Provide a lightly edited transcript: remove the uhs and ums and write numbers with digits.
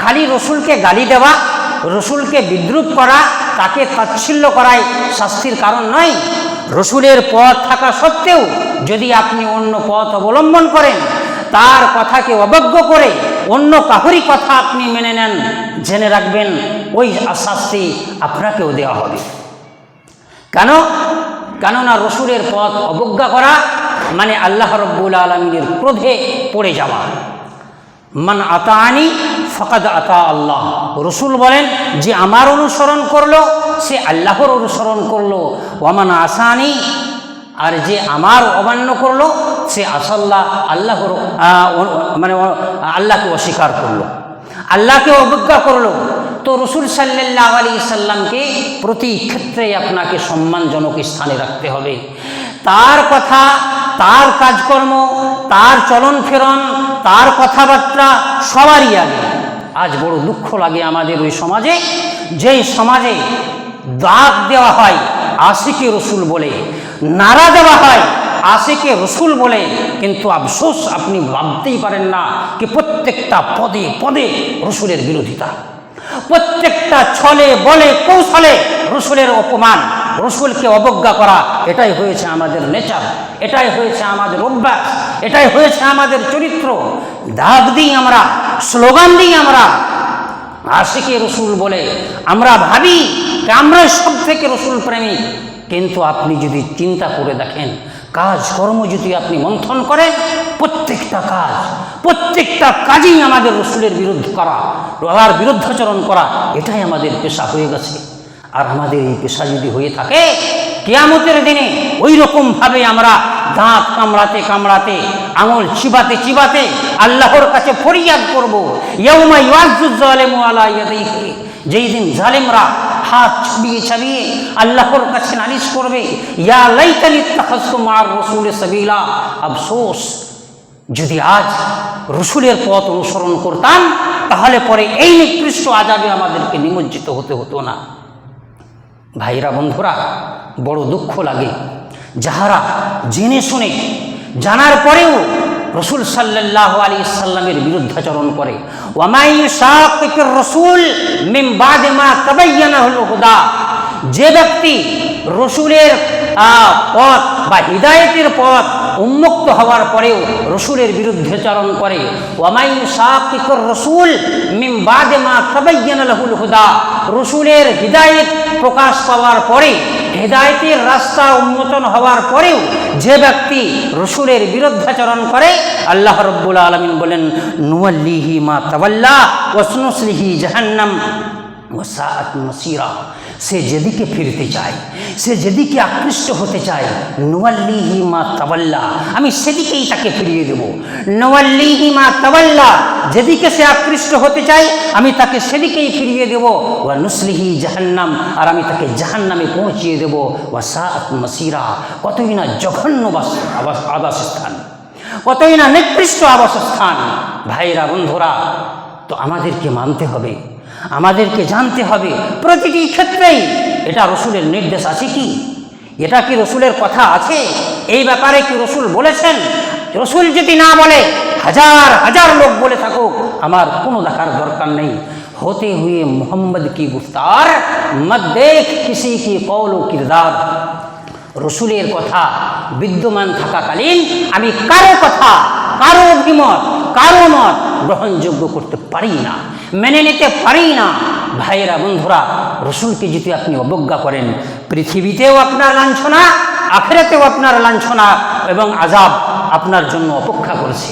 খালি রসুলকে গালি দেওয়া, রসুলকে বিদ্রূপ করা, তাকে তাচ্ছিল্য করাই শাস্তির কারণ নয়। রসুলের পথ থাকা সত্ত্বেও যদি আপনি অন্য পথ অবলম্বন করেন, তার কথাকে অবজ্ঞা করে অন্য কাহরি কথা আপনি মেনে নেন, জেনে রাখবেন ওই শাস্তি আপনাকেও দেওয়া হবে। কেননা রসুলের পথ অবজ্ঞা করা মানে আল্লাহ রব্বুল আলামিনের ক্রোধে পড়ে যাওয়া। মান আতাআনি ফাকাদ আতা আল্লাহ, রসুল বলেন যে আমার অনুসরণ করলো সে আল্লাহর অনুসরণ করলো। ওয়ামান আসানি, আর যে আমার অমান্য করলো সে আসাল্লাহ আল্লাহর মানে আল্লাহকে অস্বীকার করলো, আল্লাহকে অবজ্ঞা করলো। তো রসুল সাল্লাল্লাহু আলাইহি সাল্লামকে প্রতি ক্ষেত্রে আপনাকে সম্মানজনক স্থানে রাখতে হবে। তার কথা, তার কাজকর্ম, তার চলন ফেরন, তার কথাবার্তা সবারই আগে। আজ বড় দুঃখ লাগে আমাদের ওই সমাজে, যেই সমাজে দাগ দেওয়া হয় আশিকে রসুল বলে, নারা দেওয়া হয় আশিকে রসুল বলে, কিন্তু আফসোস আপনি ভাবতেই পারেন না কি প্রত্যেকটা পদে পদে রসুলের বিরোধিতা, প্রত্যেকটা ছলে বলে কৌশলে রসুলের অপমান, রসুলকে অবজ্ঞা করা, এটাই হয়েছে আমাদের নেচার, এটাই হয়েছে আমাদের অভ্যাস, এটাই হয়েছে আমাদের চরিত্র। দাগ দিই আমরা, স্লোগান দিই আমরা আশিকে রসুল বলে, আমরা ভাবি আমরা সব থেকে রসুল প্রেমিক। কিন্তু আপনি যদি চিন্তা করে দেখেন, কাজকর্ম যদি আপনি মন্থন করেন, প্রত্যেকটা কাজেই আমাদের রসুলের বিরুদ্ধে করা, আর বিরুদ্ধাচরণ করা, এটাই আমাদের পেশা হয়ে গেছে। আর আমাদের এই পেশা যদি হয়ে থাকে, কিয়ামতের দিনে ওই রকমভাবে আমরা দাঁত কামড়াতে কামড়াতে, আঙুল চিবাতে চিবাতে আল্লাহর কাছে ফরিয়াদ করব। ইয়াউমা ইউআজ্জু যালিমু আলা ইয়াদাইহি, যেই দিন জালিমরা হাত ছাবিয়ে ছাবিয়ে আল্লাহর কাছে নালিশ করবে, ইয়া লাইতানি ইত্তাখাযতু মা'আর রাসূলি সাবিলা, আফসোস যদি আজ রসুলের পথ অনুসরণ করতাম, তাহলে পরে এই নিকৃষ্ট আযাবে আমাদেরকে নিমজ্জিত হতে হতো না। ভাইরা বন্ধুরা, বড় দুঃখ লাগে যাহারা জেনে শুনে জানার পরেও রসুল সাল্লাল্লাহু আলাইহি সাল্লামের বিরুদ্ধাচরণ করে। ওয়া মান ইউশাকিকির রাসূল মিন বাদি মা তাবায়্যানাহুল হুদা, যে ব্যক্তি রসুলের পথ বা হিদায়াতের পথ উন্মুক্ত হওয়ার পরেও রসুলের বিরুদ্ধাচরণ করে, ওয়া মান ইউশাকিকির রাসূল মিন বাদি মা তাবায়্যানাহুল হুদা, রসুলের হিদায়াত প্রকাশ পাওয়ার পরে, হেদায়েতের রাস্তা উন্মোচন হওয়ার পরেও যে ব্যক্তি রসুলের বিরুদ্ধাচরণ করে, আল্লাহ রাব্বুল আলামিন বলেন নুওয়াল্লিহি মা তাওয়াল্লা ওয়া নুসলিহি জাহান্নাম ওয়া সাআত মাসীরা, সে যেদিকে ফিরতে চায়, সে যেদিকে আকৃষ্ট হতে চায়, নুওয়াল্লিহি মা তাওয়াল্লা, আমি সেদিকেই তাকে ফিরিয়ে দেব। নুওয়াল্লিহি মা তাওয়াল্লা, যেদিকে সে আকৃষ্ট হতে চায় আমি তাকে সেদিকেই ফিরিয়ে দেব। ওয়া নুসলিহি জাহান্নাম, আর আমি তাকে জাহান্নামে পৌঁছিয়ে দেব। ওয়া সাআত মাসীরা, কতই না জঘন্য আবাসস্থান, কতই না নিকৃষ্ট আবাসস্থান। ভাইরা বন্ধুরা, তো আমাদেরকে মানতে হবে, আমাদেরকে জানতে হবে প্রতিটি ক্ষেত্রেই এটা রসুলের নির্দেশ আছে কি, এটা কি রসুলের কথা আছে, এই ব্যাপারে কি রসুল বলেছেন? রসুল যদি না বলে, হাজার হাজার লোক বলে থাকুক, আমার কোনো দেখার দরকার নেই। होते हुए मोहम्मद की गुफ्तार मत देख किसी की कौल व किरदार, রসুলের কথা বিদ্যমান থাকাকালীন আমি কারো কথা, কারো অভিমত, কারো মত গ্রহণযোগ্য করতে পারি না, মেনে নিতে পারি না। ভাইয়েরা বন্ধুরা, রসুলকে যদি আপনি অবজ্ঞা করেন, পৃথিবীতেও আপনার লাঞ্ছনা, আখিরাতেও আপনার লাঞ্ছনা এবং আযাব আপনার জন্য অপেক্ষা করছে।